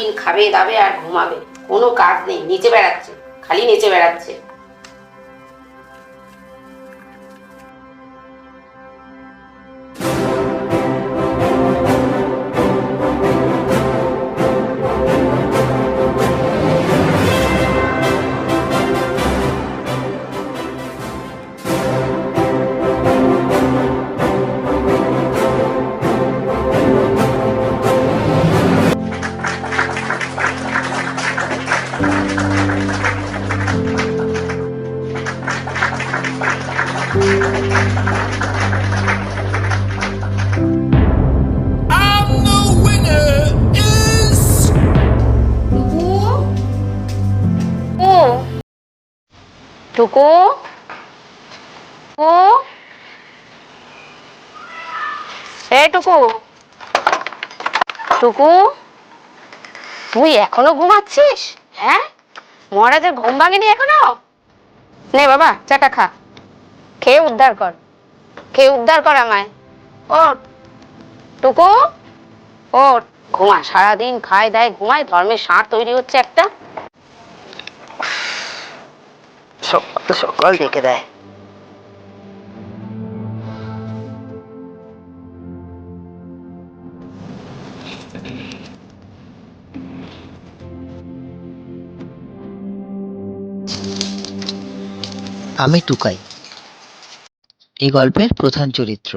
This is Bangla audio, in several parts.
সারাদিন খাবে দাবে আর ঘুমাবে, কোনো কাজ নেই, নিচে বেড়াচ্ছে, খালি নিচে বেড়াচ্ছে। টুকু, টুকু, টুকু, তুই এখনো ঘুমাচ্ছিস? হ্যাঁ, মহারাজের ঘুম ভাঙেনি এখনো? নে বাবা, চাটা খা, খেয়ে উদ্ধার কর, খেয়ে উদ্ধার কর আমায়। ওঠ টুকু, ওঠ, ঘুমা, সারাদিন খায় দায় ঘুমায়, ধর্মের ষাঁড় তৈরি হচ্ছে একটা। সকাল সকাল ডেকে দেয়। আমি টুকাই, এই গল্পের প্রধান চরিত্র।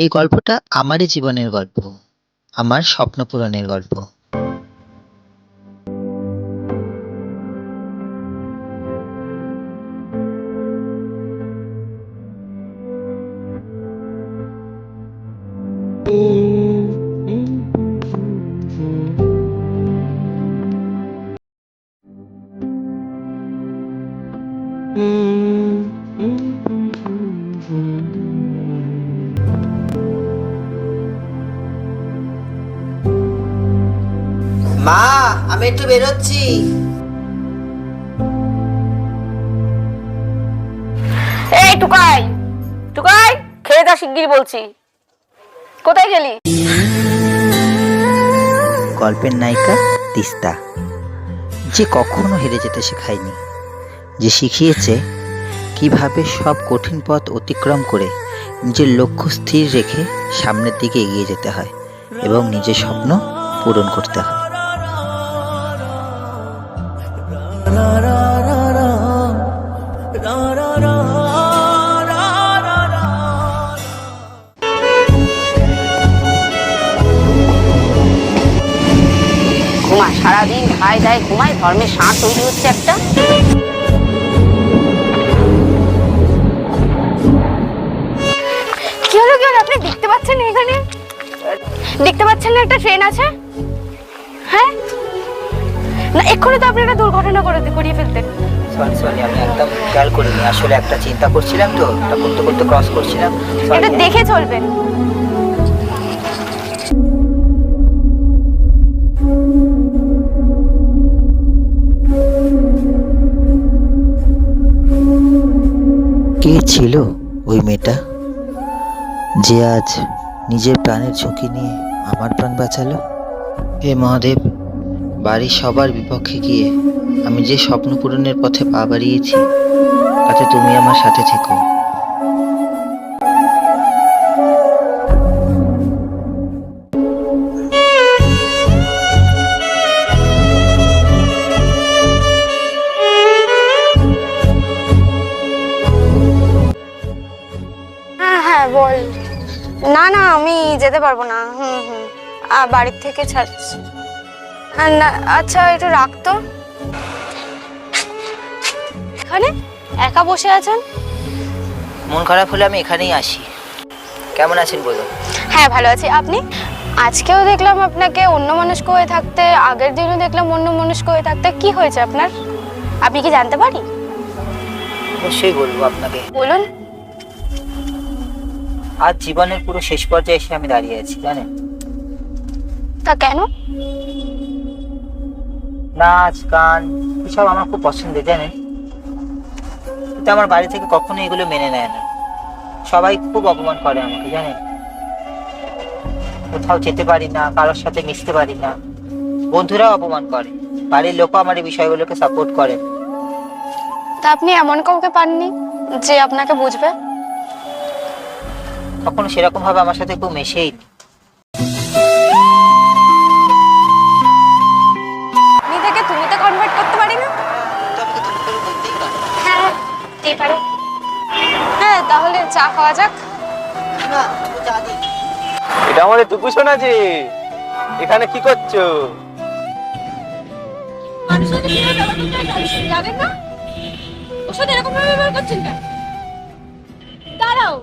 এই গল্পটা আমারই জীবনের গল্প, আমার স্বপ্ন পূরণের গল্প। মা, আমি একটু বেরোচ্ছি। এই টুকাই, টুকাই, খেয়ে যা শিগগির বলছি। কোথায় গেলি? গল্পের নায়িকা তিস্তা, যে কখনো হেরে যেতে শেখায়নি, যে শিখিয়েছে কিভাবে সব কঠিন পথ অতিক্রম করে নিজের লক্ষ্য স্থির রেখে সামনের দিকে এগিয়ে যেতে হয় এবং নিজের স্বপ্ন পূরণ করতে হয়। ঘুমা, সারাদিন খায় দায় ঘুমায়, ধর্মের ষাঁড় তৈরি হচ্ছে একটা। কি হলো কি হলো? আপনি দেখতে পাচ্ছেন না এখানে, দেখতে পাচ্ছেন না একটা ট্রেন আছে? হ্যাঁ না, এক্ষুনি তো আপনি একটা দুর্ঘটনা করিয়ে ফেলতেন। সরি, আমি একদম খেয়াল করিনি, আসলে একটা চিন্তা করছিলাম, তো এটা করতে করতে ক্রস করছিলাম। এটা দেখে চলবেন। কে ছিল ওই মেয়েটা, যে আজ নিজের প্রাণের ঝুঁকি নিয়ে আমার প্রাণ বাঁচালো? হে মহাদেব, বাড়ির সবার বিপক্ষে গিয়ে আমি যে স্বপ্ন পূরণের পথে পা বাড়িয়েছি, তাতে তুমি আমার সাথে থেকো। হ্যাঁ হ্যাঁ বল। না না, আমি যেতে পারবো না। বাড়ির থেকে ছাড়ছি না। আচ্ছা একটু রাখতো। এখানে একা বসে আছেন? মন খারাপ হলে আমি এখানেই আসি। কেমন আছেন বলুন? হ্যাঁ ভালো আছি। আপনি? আজকেও দেখলাম আপনাকে অন্যমনস্ক হয়ে থাকতে, আগের দিনও দেখলাম অন্যমনস্ক হয়ে থাকতে। কি হয়েছে আপনার? আপনি কি জানতে পারি? অবশ্যই বলবো আপনাকে। বলুন। আজ জীবনের পুরো শেষ পর্যায়ে এসে আমি দাঁড়িয়ে আছি, জানেন? তা কেন? নাচ গান এসব আমার খুব পছন্দের, জানেন। কিন্তু আমার বাড়ি থেকে কখনো এগুলো মেনে নেয় না। সবাই খুব অপমান করে আমাকে, জানেন। কোথাও যেতে পারি না, কারোর সাথে মিশতে পারি না, বন্ধুরাও অপমান করে, বাড়ির লোকও আমার এই বিষয়গুলোকে সাপোর্ট করে। তা আপনি এমন কাউকে পাননি যে আপনাকে বুঝবে? কখনো সেরকম ভাবে আমার সাথে কেউ মেশেই নি। নিজেকে তুমিতে কনভার্ট করতে পারি না? হ্যাঁ, দিতে পারি। হ্যাঁ, তাহলে চা খাওয়া যাক। এটা আমাদের টুকু শোনা যে, এখানে কি করছো? মানুষের সাথে কিভাবে ব্যবহার করতে হয় জানেন না? ওর সাথে এরকম ভাবে ব্যবহার করছেন কেন? দাঁড়াও।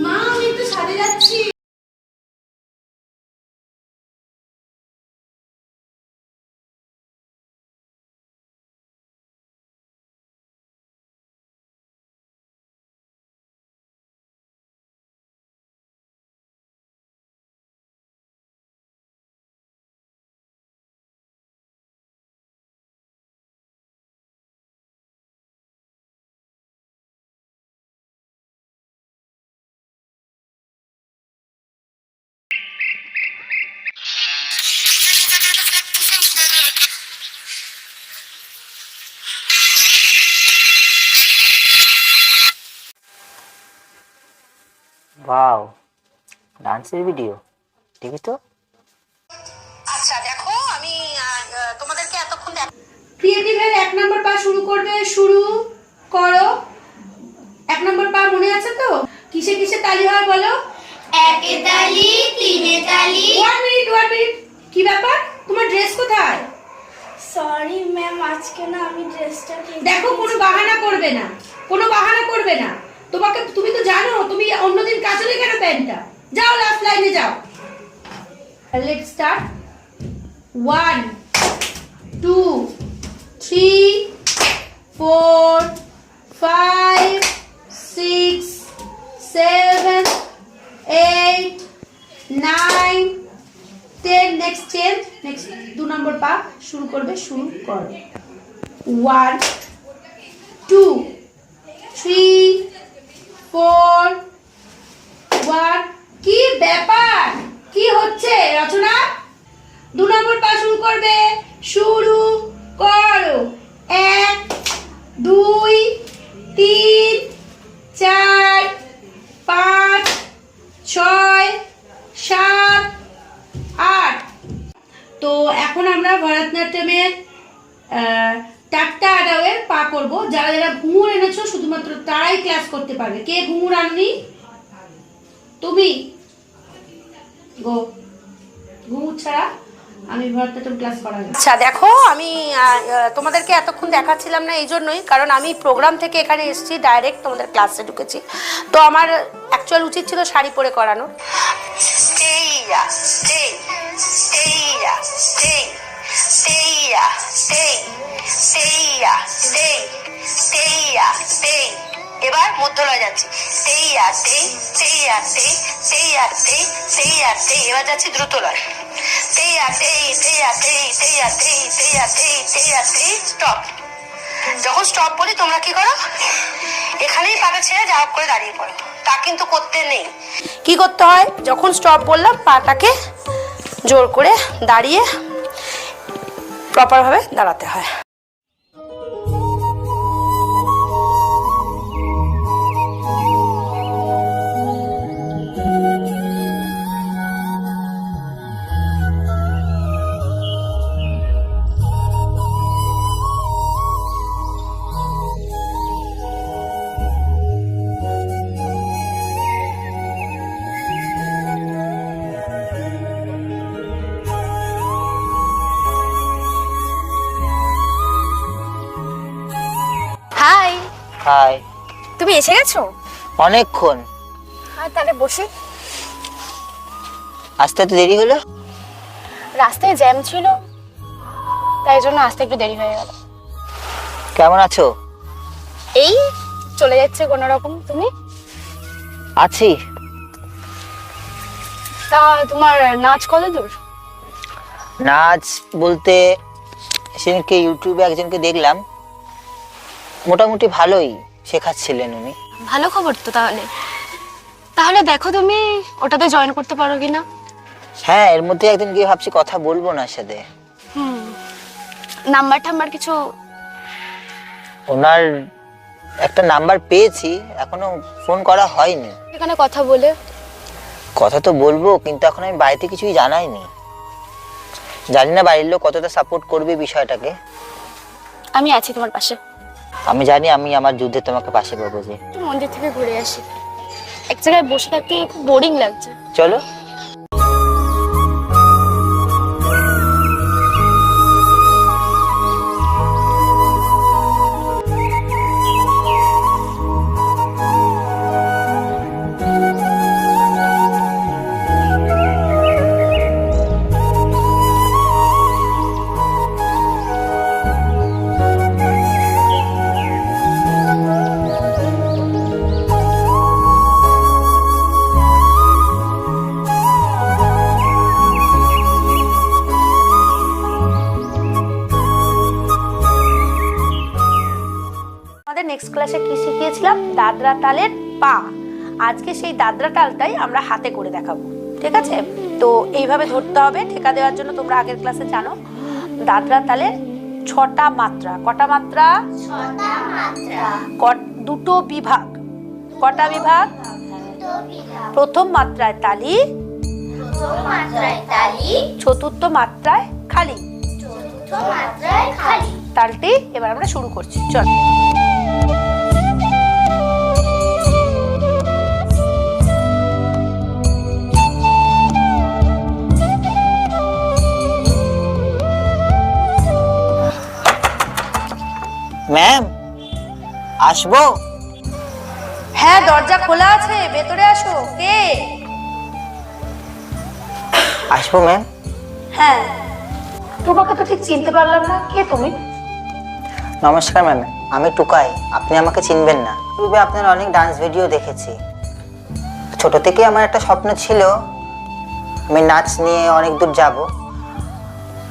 মা, আমি একটু ছাদে যাচ্ছি। ওয়াও, ডান্সের ভিডিও, দেখি তো। আচ্ছা দেখো, আমি তোমাদেরকে এতক্ষণ ক্রিয়েটিভের 1 নম্বর পা শুরু করবে, শুরু করো। 1 নম্বর পা মনে আছে তো? কিসে কিসে তালি হয় বলো? একে তালি, তিনে তালি। 1 মিনিট, 1 মিনিট। কি ব্যাপার, তোমার ড্রেস কোথায়? সরি ম্যাম, আজকে না আমি ড্রেসটা দেখো, কোনো বাহানা করবে না, কোনো বাহানা করবে না। তুমি তো জানো তুমি অন্যদিন কাচলে কেন প্যান্টটা। যাও, লাস্ট লাইনে যাও। Let's start. 1 2 3 4 5 6 7 8 9 10। Next change, next 2 নম্বর পা শুরু করবে, শুরু করো। 1 2 3 4 1। কি ব্যাপার, কি হচ্ছে রচনা? 2 নম্বর পা শুরু করবে, শুরু করো। 1 2 3 4 5 6 7 8। তো এখন আমরা ভরতনাট্যমের টাট্টা আডাওয়ের পা করব। যারা যারা ঘুঙুর এনেছো শুধুমাত্র তারাই ক্লাস করতে পারবে। কে ঘুঙুর আননি? তুমি গো। ঘুঙুর ছাড়া আমি ভরতনাট্যম ক্লাস করাবো। আচ্ছা দেখো, আমি তোমাদেরকে এতক্ষণ দেখাচ্ছিলাম না এই জন্যই, কারণ আমি প্রোগ্রাম থেকে এখানে এসেছি, ডাইরেক্ট তোমাদের ক্লাসে ঢুকেছি। তো আমার অ্যাকচুয়াল উচিত ছিল শাড়ি পরে করানো। এবার মধ্যলয় যাচ্ছি, তেইয়া তেই তেইয়া তেই তেইয়া তেই তেইয়া তেই। এবার যাচ্ছি দ্রুতলয়, তেইয়া তেই তেইয়া তেই তেইয়া তেই তেইয়া তেই তেইয়া তেই। স্টপ। যখন স্টপ বলি তোমরা কি করো, এখানেই পাটা ছেড়ে যা হোক করে দাঁড়িয়ে পড়ো। তা কিন্তু করতে নেই। কি করতে হয়, যখন স্টপ বললাম পাটাকে জোর করে দাঁড়িয়ে প্রপারভাবে দাঁড়াতে হয়। Hi, hi. তুমি এসে গেছো? অনেকক্ষণ। আর তাহলে বসি। আসতে তো দেরি হলো। রাস্তায় জ্যাম ছিল, তাই জন্য আসতে একটু দেরি হয়ে গেল। কেমন আছো? এই চলে যাচ্ছে কোনো রকম। তুমি? আছি। তা তোমার নাচ কত দূর? নাচ বলতে সেদিনকে ইউটিউবে একজনকে দেখলাম, মোটামুটি ভালোই শেখাচ্ছিলেন উনি। ভালো খবর তো তাহলে। তাহলে দেখো তুমি ওটাতে জয়েন করতে পারো কিনা। হ্যাঁ, এর মধ্যে একদিন গিয়ে ভাবছি কথা বলবো না সাথে। নাম্বার টাম্বার কিছু? ওনার একটা নাম্বার পেয়েছি, এখনো ফোন করা হয়নি। এখানে কথা বলে কথা তো বলবো, কিন্তু এখন আমি বাড়িতে কিছুই জানাইনি। জানি না বাড়ির লোক কতটা সাপোর্ট করবে বিষয়টাকে। আমি আছি তোমার পাশে। আমি জানি আমি আমার যুদ্ধে তোমাকে পাশে পাবো। যে মন্দির থেকে ঘুরে আসি, এক জায়গায় বসে থাকতে বোরিং লাগছে। চলো। আমাদের নেক্সট ক্লাসে কি শিখিয়েছিলাম? দাদরা তালের পা। আজকে সেই দাদরা তালটাই আমরা হাতে করে দেখাবো, ঠিক আছে? তো এইভাবে ধরতে হবে। ঠেকা দেওয়ার জন্য তোমরা আগের ক্লাসে জানো দাদরা তালের 6টা মাত্রা। কটা মাত্রা? 6টা মাত্রা। দুটো বিভাগ। কটা বিভাগ? প্রথম মাত্রায় তালি, চতুর্থ মাত্রায় খালি। তালটি এবার আমরা শুরু করছি, চল। ম্যাম, আসবো? হ্যাঁ, দরজা খোলা আছে, ভেতরে আসো। কে? আসবো ম্যাম? হ্যাঁ, তোমাকে তো ঠিক চিনতে পারলাম না, কে তুমি? নমস্কার ম্যাম, আমি টুকাই। আপনি আমাকে চিনবেন না। ইউটিউবে আপনার অনেক ডান্স ভিডিও দেখেছি। ছোট থেকে আমার একটা স্বপ্ন ছিল আমি নাচ নিয়ে অনেক দূর যাব।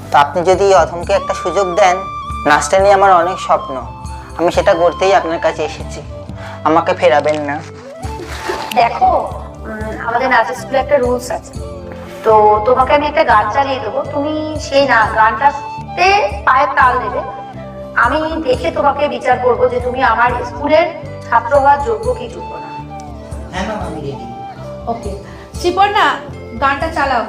তো আপনি যদি অথমকে একটা সুযোগ দেন, নাচটা নিয়ে আমার অনেক স্বপ্ন, আমি সেটা করতেই আপনার কাছে এসেছি। আমাকে ফেরাবেন না। দেখো, আমাদের নাচের স্কুলে একটা রুলস আছে। তো তোমাকে আমি একটা গান চালিয়ে দেবো, তুমি সেই গানটাতে পায়ের তাল দেবে। আমি দেখে তোমাকে বিচার করবো যে তুমি আমার স্কুলের ছাত্র হওয়ার যোগ্য কি যোগ্য না। হ্যাঁ ম্যাম, আমি রেডি। ওকে, শ্রীপর্ণা, গানটা চালাও।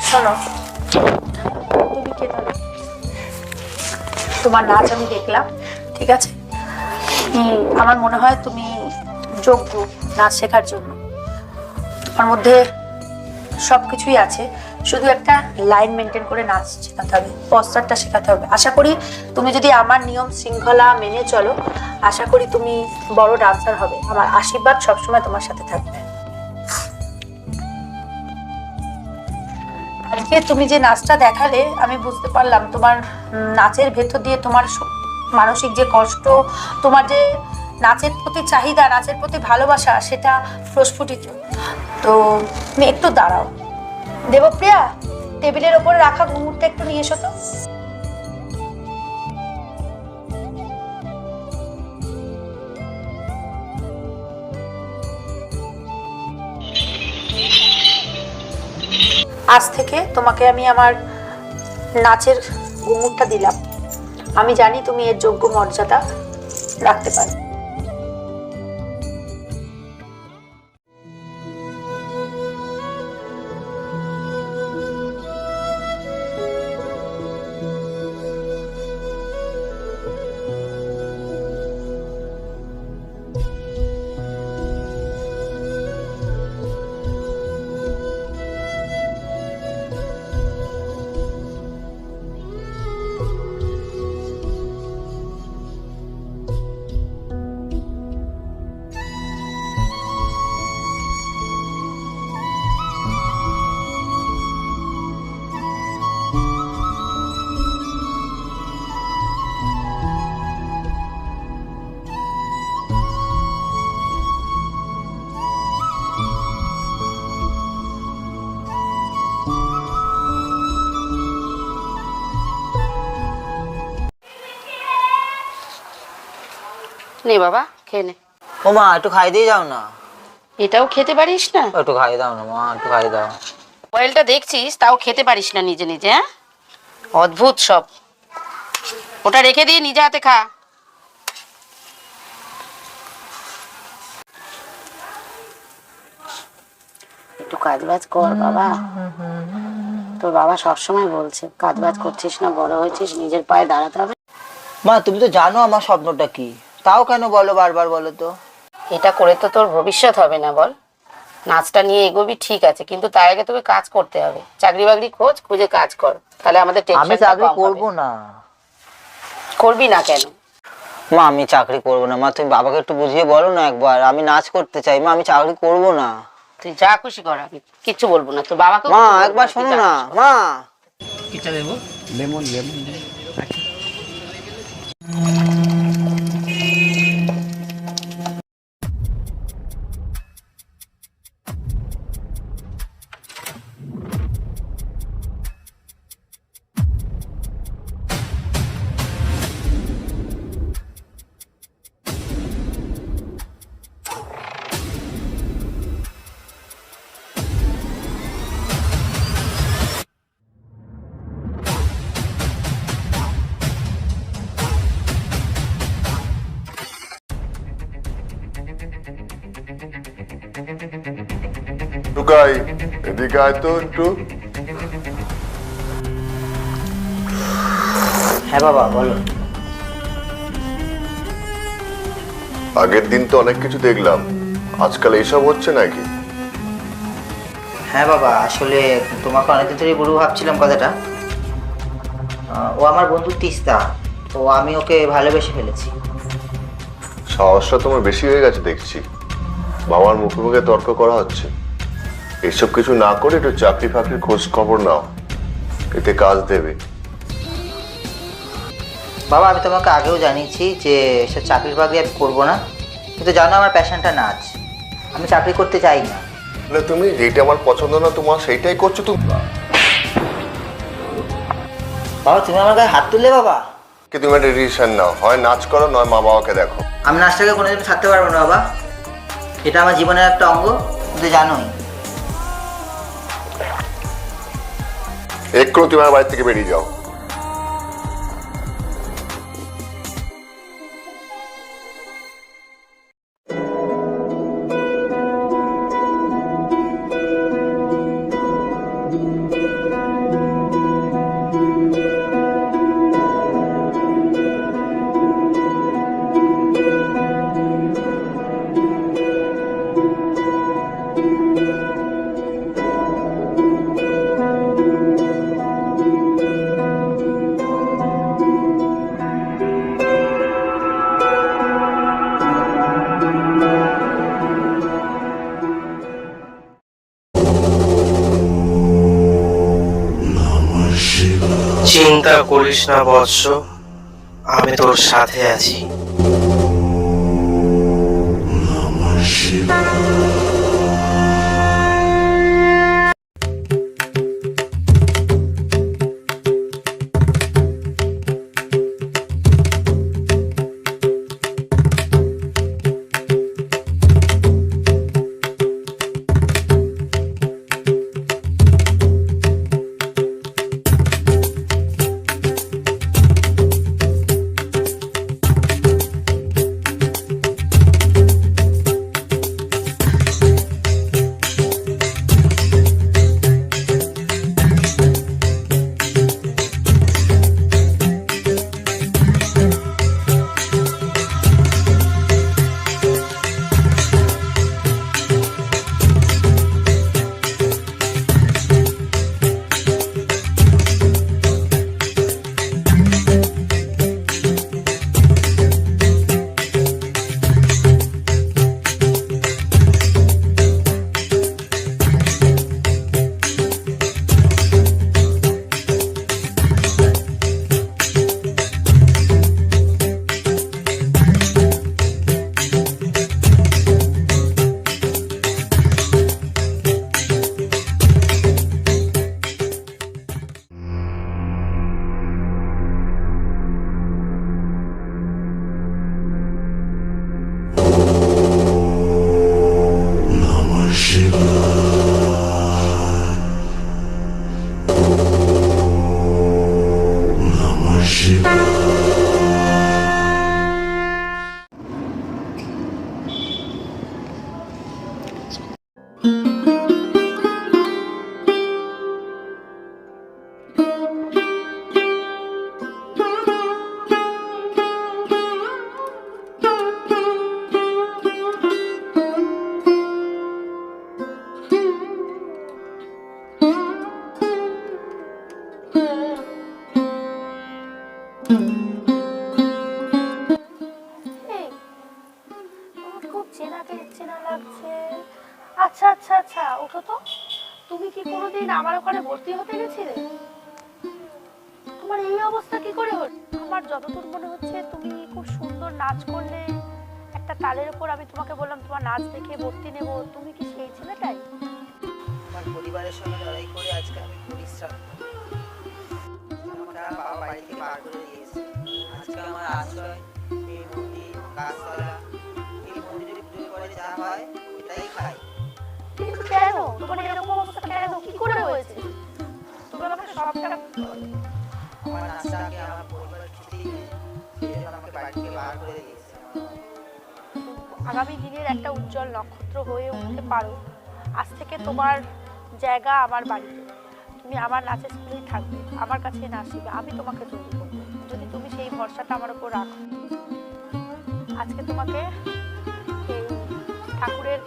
শোনো, তুমি কে জানো? তোমার নাচ আমি দেখলাম, ঠিক আছে? আমার মনে হয় তুমি যোগ্য নাচ শেখার জন্য। তোমার মধ্যে সবকিছুই আছে, শুধু একটা লাইন মেনটেন করে নাচ শেখাতে হবে, পশ্চারটা শেখাতে হবে। আশা করি তুমি যদি আমার নিয়ম শৃঙ্খলা মেনে চলো, আশা করি তুমি বড় ডান্সার হবে। আমার আশীর্বাদ সবসময় তোমার সাথে থাকবে। আজকে তুমি যে নাচটা দেখালে, আমি বুঝতে পারলাম তোমার নাচের ভেতর দিয়ে তোমার মানসিক যে কষ্ট, তোমার যে নাচের প্রতি চাহিদা, নাচের প্রতি ভালোবাসা, সেটা প্রস্ফুটিত। তো তুমি একটু দাঁড়াও। দেবপ্রিয়া, টেবিলের ওপরে রাখা ঘুঙুরটা একটু নিয়ে এসো তো। আজ থেকে তোমাকে আমি আমার নাচের ঘুঙুরটা দিলাম। আমি জানি তুমি এর যোগ্য মর্যাদা রাখতে পারো। নে বাবা, খেয়ে নে। ও মা, একটু খাই দিয়ে যাও না। এটাও খেতে পারিস না? একটু খাই দাও না মা, একটু খাই দাও। মোবাইলটা দেখছিস, তাও খেতে পারিস না নিজে নিজে? হ্যাঁ, অদ্ভুত সব। ওটা রেখে দিয়ে নিজে হাতে খা। একটু কাজ বাজ কর বাবা। তোর বাবা সবসময় বলছে কাজ বাজ করছিস না, বড় হয়েছিস, নিজের পায়ে দাঁড়াতে হবে। মা, তুমি তো জানো আমার স্বপ্নটা কি, তাও কেন বলো বারবার, বলো তো। এটা করে তো তোর ভবিষ্যৎ হবে না বল। নাচটা নিয়ে এগোবি ঠিক আছে, কিন্তু তার আগে তোকে কাজ করতে হবে। চাকরি বাকরি খোঁজ, খুঁজে কাজ কর, তাহলে আমাদের আমি টেনশনটা চাকরি কম হবে। করব না। করবি না কেন? মা, আমি চাকরি করব না। মা, তুমি বাবাকে একটু বুঝিয়ে বলো না একবার। আমি নাচ করতে চাই মা, আমি চাকরি করব না। তুই যা খুশি কর, আমি কিচ্ছু বলবো না। তোর বাবাকে মা, একবার শোনো না মা। কিটা দেবো? Lemon lemon. টুকাই, এদিকে আয় তো একটু। হ্যাঁ বাবা, বলো। আগের দিন তো অনেক কিছু দেখলাম, আজকাল এইসব হচ্ছে নাকি? হ্যাঁ বাবা, আসলে তোমাকে অনেকদিন ধরে বলবো ভাবছিলাম কথাটা। ও আমার বন্ধু তিস্তা, তো আমি ওকে ভালোবেসে ফেলেছি। সাহসটা তোমার বেশি হয়ে গেছে দেখছি। বাবার মুখে মুখে তর্ক করা হচ্ছে। এসব কিছু না করে একটু চাকরি ফাকরির খোঁজ খবর নাও, এতে কাজ দেবে। বাবা, আমি তোমাকে আগেও জানিয়েছি যে সে চাকরি বাকরি আমি করবো না, কিন্তু জানো আমার প্যাশনটা নাচ। আমি চাকরি করতে চাই না। না, তুমি যেটা আমার পছন্দ না তোমার সেইটাই করছো তুমি। বাবা, তুমি আমার গায়ে হাত তুললে বাবা। কি তুমি একটা ডিসিশন নাও, হয় নাচ করো নয় মা বাবাকে দেখো। আমি নাচটাকে কোনোদিন ছাড়তে পারবো না বাবা, এটা আমার জীবনের একটা অঙ্গ, কিন্তু জানোই। এক্ষুনি তুমি আমার বাড়ি থেকে বেরিয়ে যাও। চিন্তা করিস না বৎস, আমি তোর সাথে আছি। খুব চেনা লাগছে। আচ্ছা আচ্ছা আচ্ছা, ওঠো তো। তুমি কি কোনোদিন আমার ওখানে ভর্তি হতে গেছিলে? তোমার এই অবস্থা কি করে হল? আমার যতদূর মনে হচ্ছে তুমি খুব সুন্দর নাচ করলে একটা তালের উপর। আমি তোমাকে বললাম তোমার নাচ দেখে ভর্তি নেব, তুমি কি সেই ছেলেটাই? আমার পরিবারের সঙ্গে লড়াই করে আজকে আমি পরিশ্রম, আমাকে বাবা বাড়ি থেকে বার করে দিয়েছে। আজকে আমার আশ্রয় এই মন্দির, গাছতলা। এই মন্দিরে পুজো করে যা হয় ওটাই খাই। কিন্তু কেন তোমার এরকম অবস্থা? কেন, কি করে হয়েছে? তুমি আমাকে সবটা। আমার নাচটাকে আমার পরিবার খেতেই নেই, সেই জন্য আমাকে বাড়ি থেকে বার করে দিয়েছে। আগামী দিনের একটা উজ্জ্বল নক্ষত্র হয়ে উঠতে পারো। আজ থেকে তোমার জায়গা আমার বাড়িতে, তুমি আমার নাচের স্কুলেই থাকবে, আমার কাছে নাচ শিখবে, আমি তোমাকে তৈরি করবো যদি তুমি সেই ভরসাটা আমার উপর রাখো। আজকে তোমাকে এই ঠাকুরের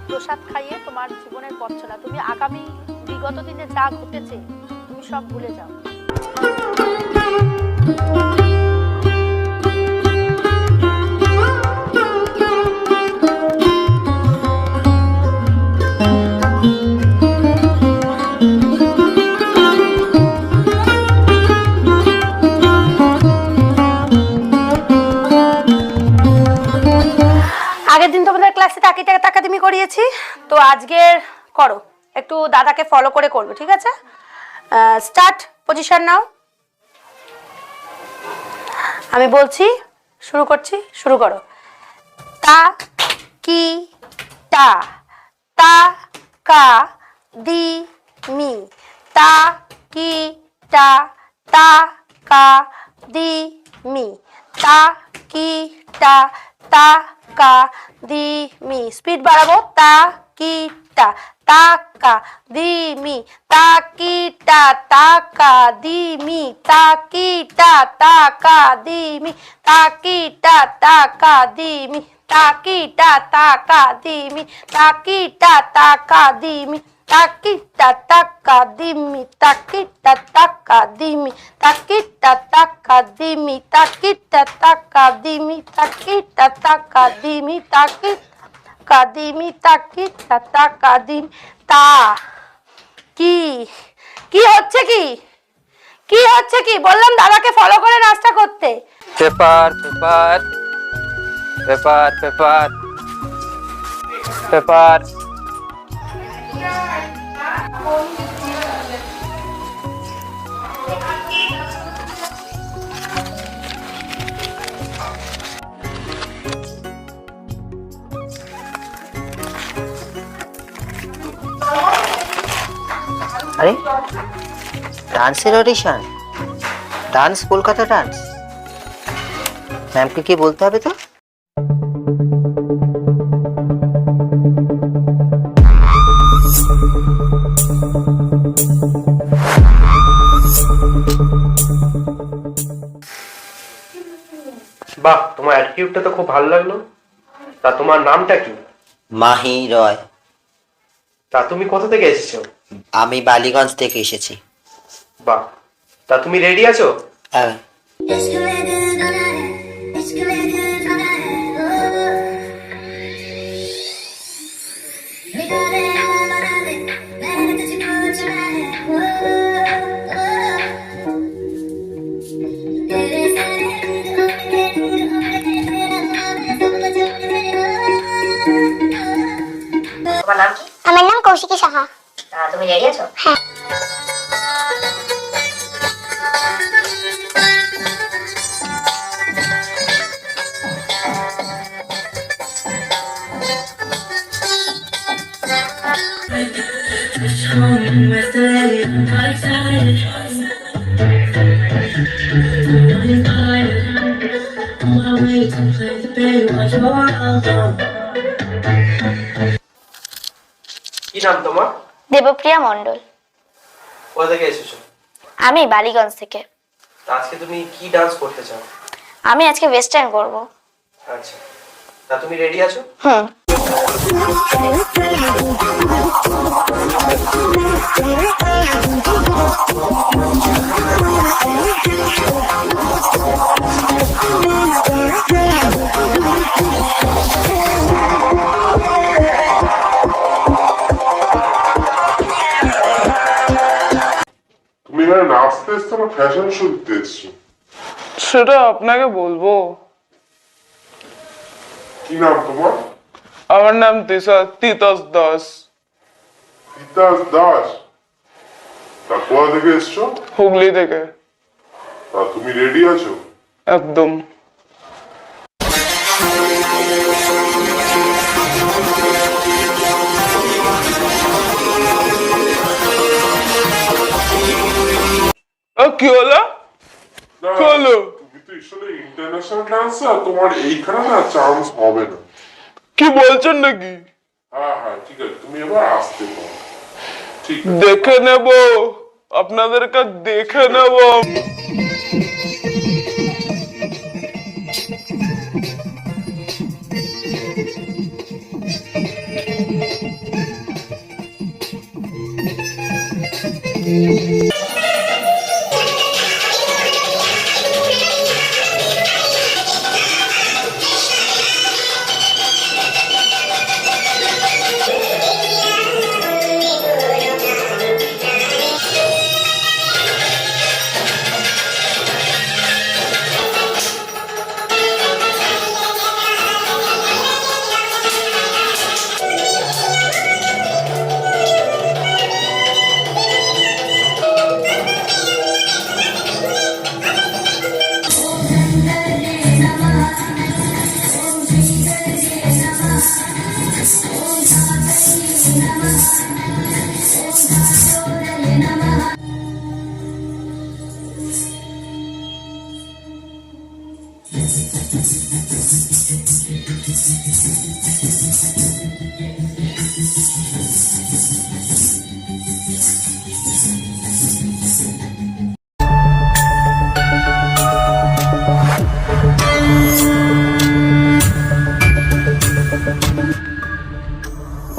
প্রসাদ খাইয়ে তোমার জীবনের পথ চলা, তুমি আগামী বিগত দিনে যা ঘটেছে তুমি সব ভুলে যাও। আগের দিন তোমাদের ক্লাসে তাকাতামি করিয়েছি, তো আজকের করো একটু, দাদাকে ফলো করে করবে, ঠিক আছে? স্টার্ট, পজিশন নাও। আমি বলছি, শুরু করছি, শুরু করো। তা কি টা, তা কা দি মি, তা কি টা, তা কা দি মি, তা কি টা, তা কা দি মি। স্পিড বাড়াবো। তা কি টা, তা কা দি মি, তা কি টা, তা কা দি মি, তা কি টা, তা কা দি মি, তা কি টা, তা কা দি মি, তা কি টা, তা কা দি মি, তা কি টা, তা কা দি মি, তা কি টা, তা কা দি মি, তা কি টা, তা কা দি মি, তা কি টা, তা কা দি মি, তা কি টা, তা কা দি মি, তা কি টা, তা কা দি মি, তা কি কা দি মি, তা কি টা, তা কা দি মি। তা কি কি হচ্ছে? কি কি হচ্ছে কি? বললাম দাদাকে ফলো করে নাচটা করতে। Paper paper paper paper paper. আরে ডান্সের অডিশন, ডান্স কলকাতা ডান্স। ম্যামকে কি বলতে হবে তো? বাহ, তোমার অ্যাটিটিউডটা তো খুব ভালো লাগলো। তা তোমার নামটা কি? মাহি রয়। তা তুমি কোথা থেকে এসেছো? আমি বালিগঞ্জ থেকে এসেছি। বাহ, তা তুমি রেডি আছো? হ্যাঁ। তোমার নাম কি? আমার নাম কৌশিকী সাহা। তুমি রেডি আছো? হ্যাঁ। কি নাম তোমার? দেবপ্রিয়া মণ্ডল। কোথা থেকে এসেছো? আমি বালিগঞ্জ থেকে। তা আজকে তুমি কি ডান্স করতে চাও? আমি আজকে ওয়েস্টার্ন করব। আচ্ছা, তা তুমি রেডি আছো? হুম। তুমি এখানে নাচতে এসছো না ফ্যাশন শো দিতে এসছো? সেটা আপনাকে বলবো। কি নাম তোমার? আমার নাম তিতাস দাস। তিতাস দাস? তা কোথা থেকে এসছো? হুগলি থেকে। তা তুমি রেডি আছো? একদম। কি হলো? না, কি হলো? তুমি তো আসলে ইন্টারন্যাশনাল ডান্সার, তোমার এইখানে না চান্স হবে না। কি বলছেন নাকি? হ্যাঁ হ্যাঁ, ঠিক আছে, তুমি এবার আসতে পারো। ঠিক আছে। দেখে নেব, আপনাদেরকে দেখে নেব।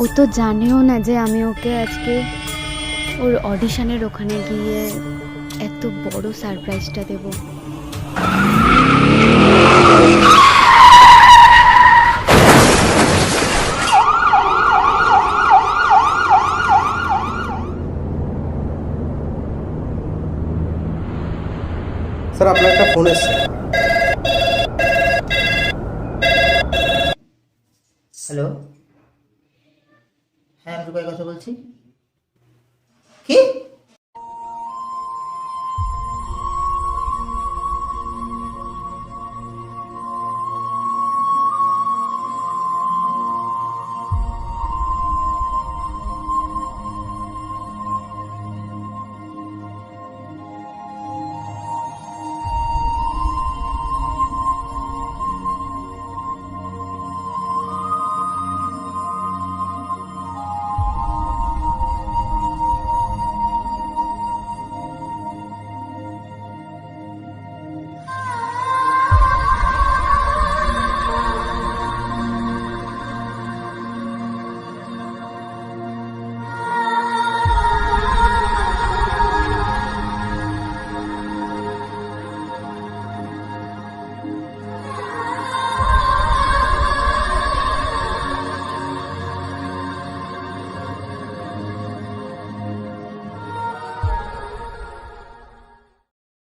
ও তো জানেও না যে আমি ওকে আজকে ওর অডিশনের ওখানে গিয়ে এত বড় সারপ্রাইজটা দেব। স্যার আপনার একটা ফোন এসছে। হ্যালো, হ্যাঁ আমি রূপাই কথা বলছি। কি